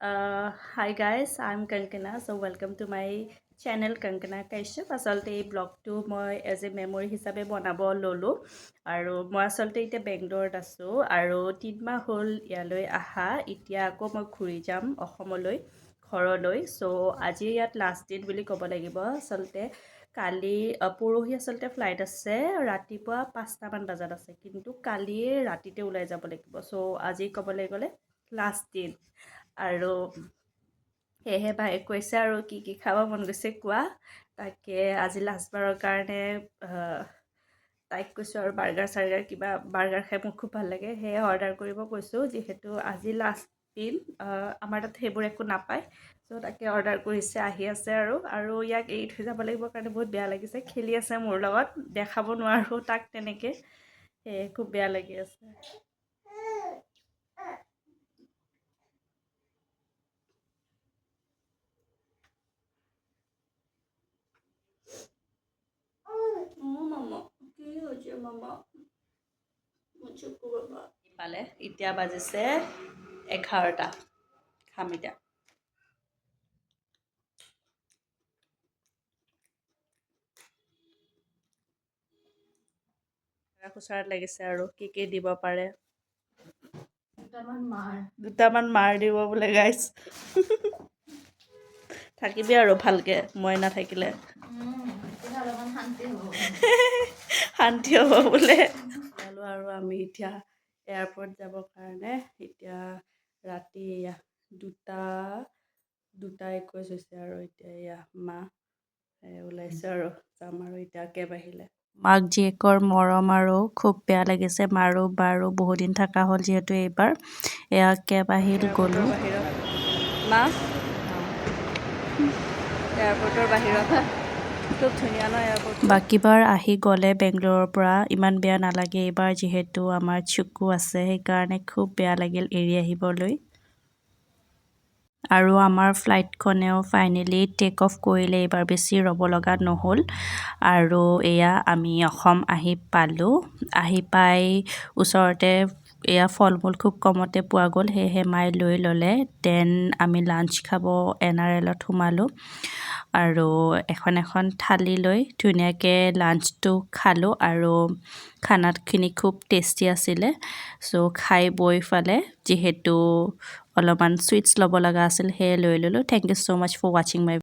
Hi guys, I'm Kankana. So welcome to my channel Kankana Kaishap. আচলতে এই ব্লগটো মই as a memory হিচাপে বনাব ল'লোঁ আৰু মই আচলতে এতিয়া বেংগলোৰত আছোঁ আৰু 3 মাহ হ'ল ইয়ালৈ আহা। এতিয়া আকৌ মই ঘূৰি যাম অসমলৈ ঘৰলৈ। চ' আজি ইয়াত লাষ্ট দিন বুলি ক'ব লাগিব। আচলতে কালি পৰহি আচলতে ফ্লাইট আছে, ৰাতিপুৱা 5টামান বজাত আছে, কিন্তু কালিয়ে ৰাতিতে ওলাই যাব লাগিব। চ' আজি ক'বলৈ গ'লে লাষ্ট দিন আৰু সেয়েহে ভাইক কৈছে আৰু কি খাব মন গৈছে কোৱা। তাকে আজি লাষ্টবাৰৰ কাৰণে তাইক কৈছোঁ আৰু বাৰ্গাৰ কিবা বাৰ্গাৰ খাই মোৰ খুব ভাল লাগে, সেয়ে অৰ্ডাৰ কৰিব কৈছোঁ যিহেতু আজি লাষ্ট দিন। আমাৰ তাত সেইবোৰ একো নাপায়, চ' তাকে অৰ্ডাৰ কৰিছে, আহি আছে আৰু ইয়াক এৰি থৈ যাব লাগিব কাৰণে বহুত বেয়া লাগিছে। খেলি আছে মোৰ লগত, দেখাব নোৱাৰোঁ তাক তেনেকৈ, সেয়ে খুব বেয়া লাগি আছে। পালে এতিয়া বাজিছে 11টা, খাম এতিয়া। খুচৰাত লাগিছে আৰু কি দিব পাৰে। দুটামান মাৰ দিব বোলে গাইজ। থাকিবি আৰু ভালকে, মই নাথাকিলে শান্তি হ'ব বোলে। আৰু আমি এতিয়া এয়াৰপৰ্ট যাবৰ কাৰণে, এতিয়া ৰাতি 2:21 হৈছে আৰু এতিয়া এয়া মা ওলাইছে আৰু যাম আৰু এতিয়া কেব আহিলে। মাক জীয়েকৰ মৰম আৰু খুব বেয়া লাগিছে, মাৰো বাৰো বহুদিন থকা হ'ল যিহেতু এইবাৰ। এয়া কেব আহিল, গ'লোঁ। মা এয়াৰপৰ্টৰ বাহিৰত খুব ধুনীয়া ন এয়াৰপৰ্ট। বাকীবাৰ আহি গ'লে বেংগলোৰৰ পৰা ইমান বেয়া নালাগে, এইবাৰ যিহেতু আমাৰ চুকু আছে সেইকাৰণে খুব বেয়া লাগিল এৰি আহিবলৈ। আৰু আমাৰ ফ্লাইটখনেও ফাইনেলি টেক অফ কৰিলে, এইবাৰ বেছি ৰ'ব লগা নহ'ল। আৰু এয়া আমি অসম আহি পালোঁ। আহি পাই ওচৰতে এয়া ফল মূল খুব কমতে পোৱা গ'ল, সেয়েহে মায়ে লৈ ল'লে। দেন আমি লাঞ্চ খাব NRLত সোমালোঁ আৰু এখন থালি লৈ ধুনীয়াকৈ লাঞ্চটো খালোঁ আৰু খানাখিনি খুব টেষ্টি আছিলে। চ' খাই বৈ ফালে যিহেতু অলপমান চুইটছ ল'ব লগা আছিল, সেয়ে লৈ ল'লোঁ। Thank you so' much for ৱাচিং মাই